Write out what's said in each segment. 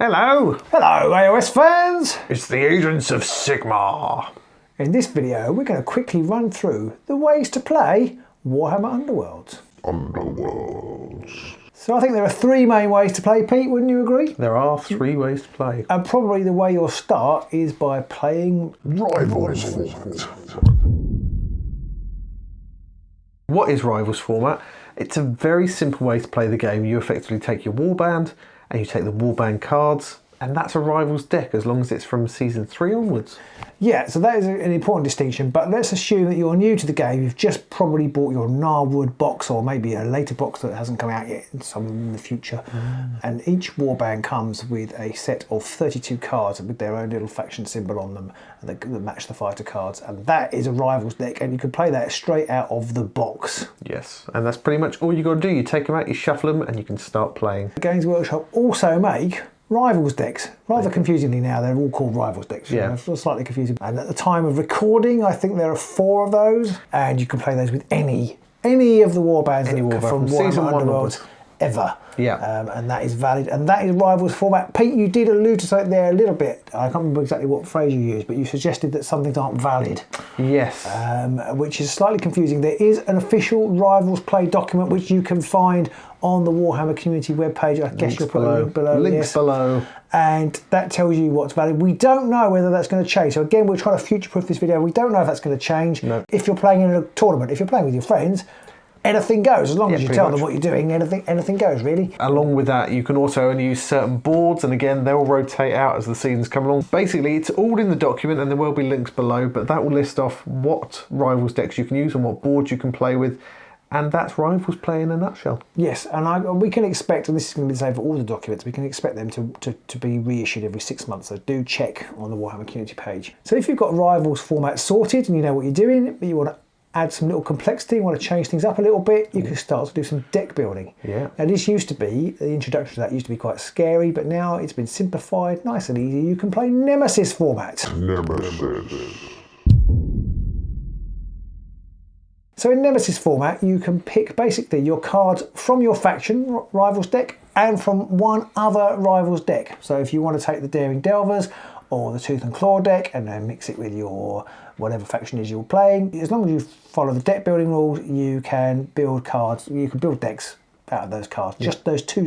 Hello! Hello AOS fans! It's the Agents of Sigmar. In this video we're going to quickly run through the ways to play Warhammer Underworlds. So I think there are three main ways to play, Pete, wouldn't you agree? There are three ways to play. And probably the way you'll start is by playing Rivals format. What is Rivals format? It's a very simple way to play the game. You effectively take your warband and you take the warband cards, and that's a Rivals deck as long as it's from Season 3 onwards. Yeah, so that is an important distinction, but let's assume that you're new to the game, you've just probably bought your Gnarlwood box or maybe a later box that hasn't come out yet, some in the future. And each warband comes with a set of 32 cards with their own little faction symbol on them that match the fighter cards, and that is a Rivals deck, and you can play that straight out of the box. Yes, and that's pretty much all you got to do. You take them out, you shuffle them, and you can start playing. Games Workshop also make Rivals decks. Rather confusingly now, they're all called Rivals decks. Yeah. It's slightly confusing. And at the time of recording, I think there are 4 of those, and you can play those with any of the warbands from Warhammer Underworlds ever. Yeah. And that is valid, and that is Rivals format. Pete, you did allude to something there a little bit. I can't remember exactly what phrase you used, but you suggested that some things aren't valid. Yes. Which is slightly confusing. There is an official Rivals play document which you can find on the Warhammer community webpage. I guess you'll put a link below. Links below. And that tells you what's valid. We don't know whether that's going to change. So again, we're trying to future-proof this video. We don't know if that's going to change. No. If you're playing in a tournament, if you're playing with your friends, anything goes. As long as you tell them what you're doing, anything goes, really. Along with that, you can also only use certain boards, and again, they'll rotate out as the seasons come along. Basically, it's all in the document, and there will be links below, but that will list off what Rivals decks you can use and what boards you can play with. And that's Rivals play in a nutshell. Yes, and we can expect, and this is going to be the same for all the documents, we can expect them to be reissued every 6 months, so do check on the Warhammer community page. So if you've got Rivals format sorted and you know what you're doing, but you want to add some little complexity, you want to change things up a little bit, you can start to do some deck building. Yeah. Now this used to be, the introduction to that used to be quite scary, but now it's been simplified, nice and easy. You can play Nemesis format. Nemesis. So in Nemesis format, you can pick basically your cards from your faction Rivals deck and from one other Rivals deck. So if you want to take the Daring Delvers or the Tooth and Claw deck and then mix it with your whatever faction is you're playing, as long as you follow the deck building rules, you can build cards, you can build decks out of those cards. Yeah. Just those two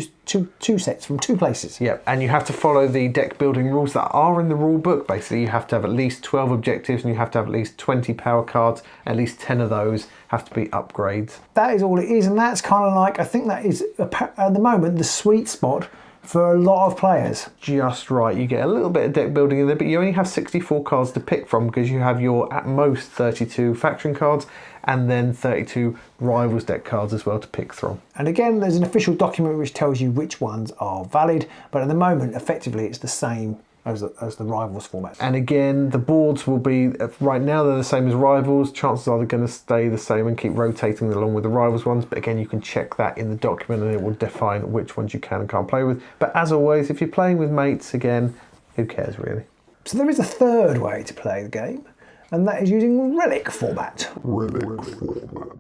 sets from 2 places. Yeah, and you have to follow the deck building rules that are in the rule book. Basically, you have to have at least 12 objectives and you have to have at least 20 power cards. At least 10 of those have to be upgrades. That is all it is, and that's kind of like, I think that is, at the moment, the sweet spot for a lot of players. Just right. You get a little bit of deck building in there, but you only have 64 cards to pick from because you have your, at most, 32 faction cards and then 32 Rivals deck cards as well to pick from. And again, there's an official document which tells you which ones are valid, but at the moment, effectively, it's the same as the Rivals format. And again, the boards will be, right now they're the same as Rivals. Chances are they're going to stay the same and keep rotating along with the Rivals ones. But again, you can check that in the document and it will define which ones you can and can't play with. But as always, if you're playing with mates, again, who cares really? So there is a third way to play the game, and that is using Relic format. Relic format.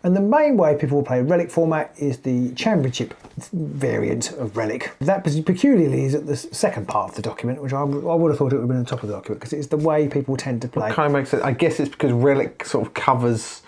And the main way people will play Relic format is the Championship variant of Relic. That peculiarly is at the second part of the document, which I would have thought it would have been on top of the document, because it's the way people tend to play. It kind of makes it, I guess it's because Relic sort of covers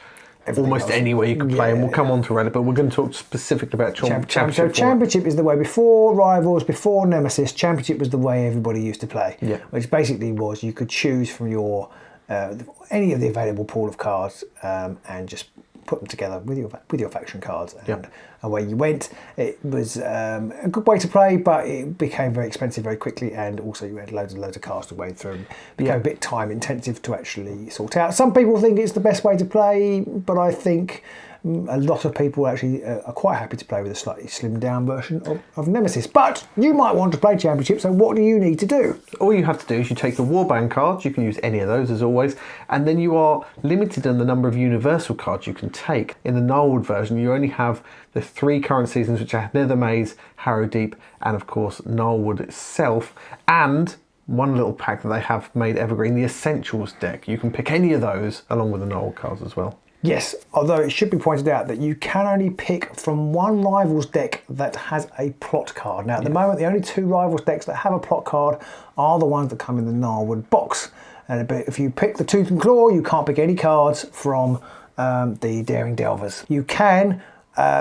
almost any way you can play, and we'll come on to Relic, but we're going to talk specifically about Championship. So Championship is the way before Rivals, before Nemesis. Championship was the way everybody used to play, which basically was you could choose from your any of the available pool of cards and just put them together with your faction cards, and away you went. It was a good way to play, but it became very expensive very quickly, and also you had loads of cards to wade through. It became a bit time intensive to actually sort out. Some people think it's the best way to play, but I think a lot of people actually are quite happy to play with a slightly slimmed down version of Nemesis. But you might want to play Championship, so what do you need to do? All you have to do is you take the warband cards, you can use any of those as always, and then you are limited in the number of universal cards you can take. In the Gnarlwood version, you only have the 3 current seasons, which are Nether Maze, Harrow Deep, and of course Gnarlwood itself, and one little pack that they have made evergreen, the Essentials deck. You can pick any of those along with the Gnarlwood cards as well. Yes, although it should be pointed out that you can only pick from one Rivals deck that has a plot card. Now, at the moment, the only 2 Rivals decks that have a plot card are the ones that come in the Gnarlwood box. And if you pick the Tooth and Claw, you can't pick any cards from the Daring Delvers. You can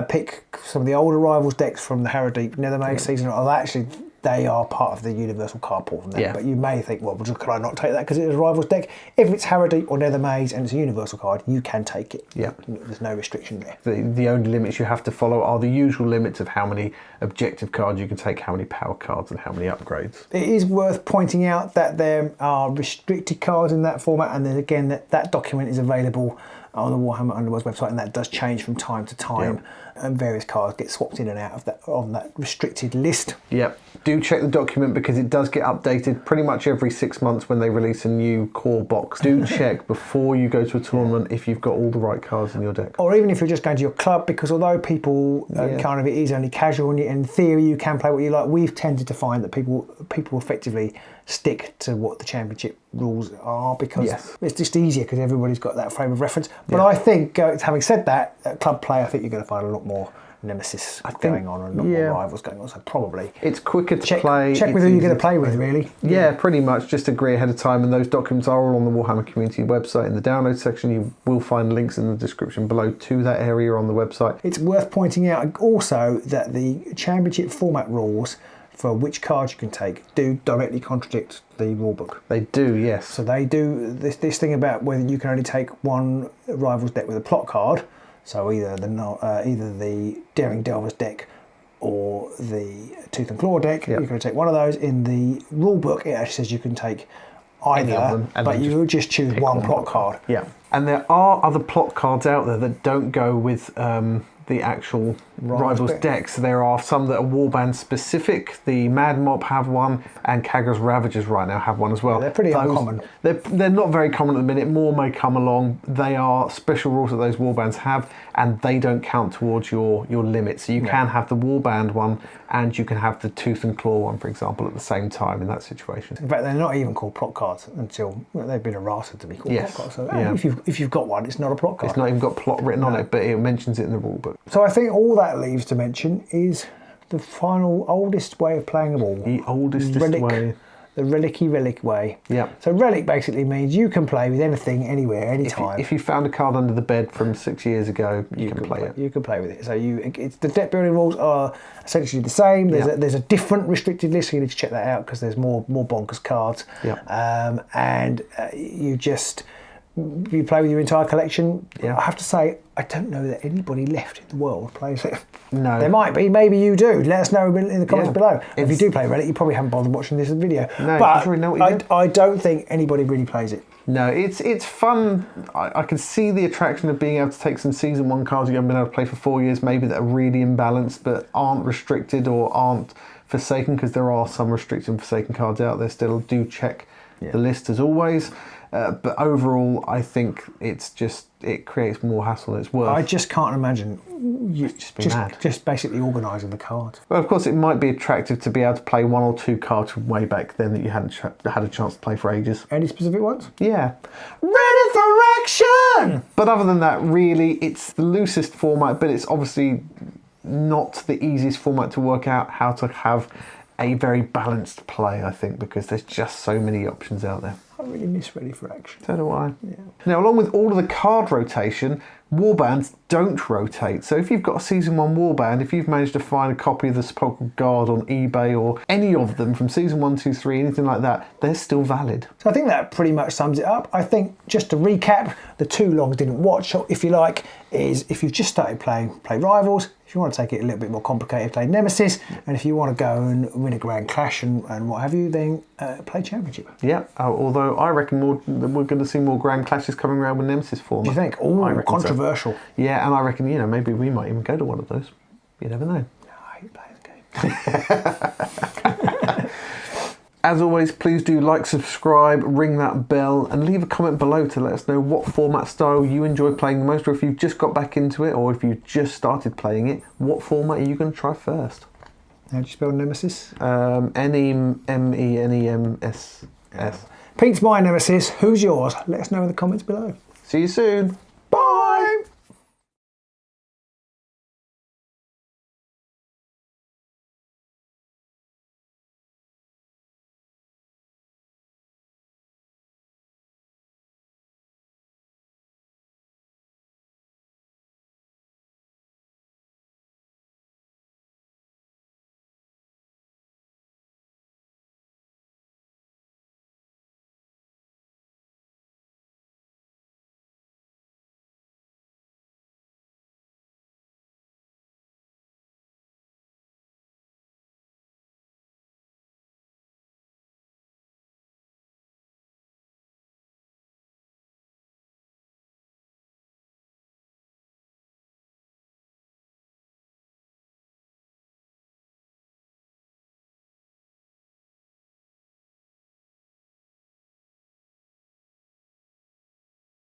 pick some of the older Rivals decks from the Harrowdeep Nethermaze season. Although actually, they are part of the Universal card pool from there. But you may think, well, could I not take that because it is a Rivals deck? If it's Harrowdeep or Nethermaze and it's a Universal card, you can take it. Yeah. There's no restriction there. The only limits you have to follow are the usual limits of how many objective cards you can take, how many power cards, and how many upgrades. It is worth pointing out that there are restricted cards in that format, and then again, that document is available on the Warhammer Underworlds website, and that does change from time to time, and various cards get swapped in and out of that on that restricted list. Yep. Do check the document because it does get updated pretty much every 6 months when they release a new core box. Do check before you go to a tournament if you've got all the right cards in your deck. Or even if you're just going to your club, because although people kind of, it is only casual, and in theory you can play what you like, we've tended to find that people effectively stick to what the championship rules are because it's just easier because everybody's got that frame of reference. But I think, having said that, at club play, I think you're going to find a lot more Nemesis going on and a lot more Rivals going on, so probably it's quicker to play. Check with who you're going to play with, really. Yeah, pretty much. Just agree ahead of time, and those documents are all on the Warhammer community website. In the download section, you will find links in the description below to that area on the website. It's worth pointing out also that the championship format rules for which cards you can take do directly contradict the rulebook. They do, yes. So they do this thing about whether you can only take one Rivals deck with a plot card. So either the Daring Delvers deck or the Tooth and Claw deck, you can take one of those. In the rulebook, it actually says you can take either, but you just choose one plot card. Yeah, and there are other plot cards out there that don't go with the actual Rivals decks. There are some that are warband specific. The Mad Mop have one, and Kagha's Ravagers right now have one as well. Yeah, they're pretty uncommon. They're not very common at the minute. More may come along. They are special rules that those warbands have, and they don't count towards your limit. So you can have the warband one, and you can have the Tooth and Claw one, for example, at the same time in that situation. In fact, they're not even called plot cards until they've been errata to be called plot cards. So if you've got one, it's not a plot card. It's not even got plot written on it, but it mentions it in the rulebook. So I think all that leaves to mention is the final oldest way of playing them all. The oldest way. The Relic way. Yeah. So Relic basically means you can play with anything, anywhere, anytime. If you found a card under the bed from 6 years ago, you can play it. You can play with it. So the deck building rules are essentially the same. There's a different restricted list, so you need to check that out because there's more bonkers cards. Yeah. And you play with your entire collection. I have to say, I don't know that anybody left in the world plays it. No. There might be, maybe you do. Let us know in the comments below. If you do play Relic, you probably haven't bothered watching this video. No, but you know what you do. I don't think anybody really plays it. No, it's fun. I can see the attraction of being able to take some Season 1 cards you haven't been able to play for 4 years, maybe that are really imbalanced but aren't restricted or aren't Forsaken, because there are some restricted and Forsaken cards out there still. Do check the list as always. But overall, I think it creates more hassle than it's worth. I just can't imagine you just basically organising the cards. Well, of course, it might be attractive to be able to play 1 or 2 cards from way back then that you hadn't had a chance to play for ages. Any specific ones? Yeah. Ready for action! But other than that, really, it's the loosest format, but it's obviously not the easiest format to work out how to have a very balanced play, I think, because there's just so many options out there. I really miss Ready for Action. So do I. Yeah. Now, along with all of the card rotation, warbands don't rotate. So if you've got a Season 1 warband, if you've managed to find a copy of the Sepulchral Guard on eBay or any of them from Season 1, 2, 3, anything like that, they're still valid. So I think that pretty much sums it up. I think, just to recap, the too long didn't watch, if you like, is if you've just started play Rivals. If you want to take it a little bit more complicated, play Nemesis. And if you want to go and win a Grand Clash and what have you, then play Championship. Yeah, although I reckon we're going to see more Grand Clashes coming around with Nemesis format. Do you think? Oh, controversial. So. Yeah, and I reckon, maybe we might even go to one of those. You never know. No, I hate playing the game. As always, please do like, subscribe, ring that bell, and leave a comment below to let us know what format style you enjoy playing the most, or if you've just got back into it, or if you just started playing it, what format are you going to try first? How do you spell Nemesis? Nemems. Pete's my Nemesis. Who's yours? Let us know in the comments below. See you soon.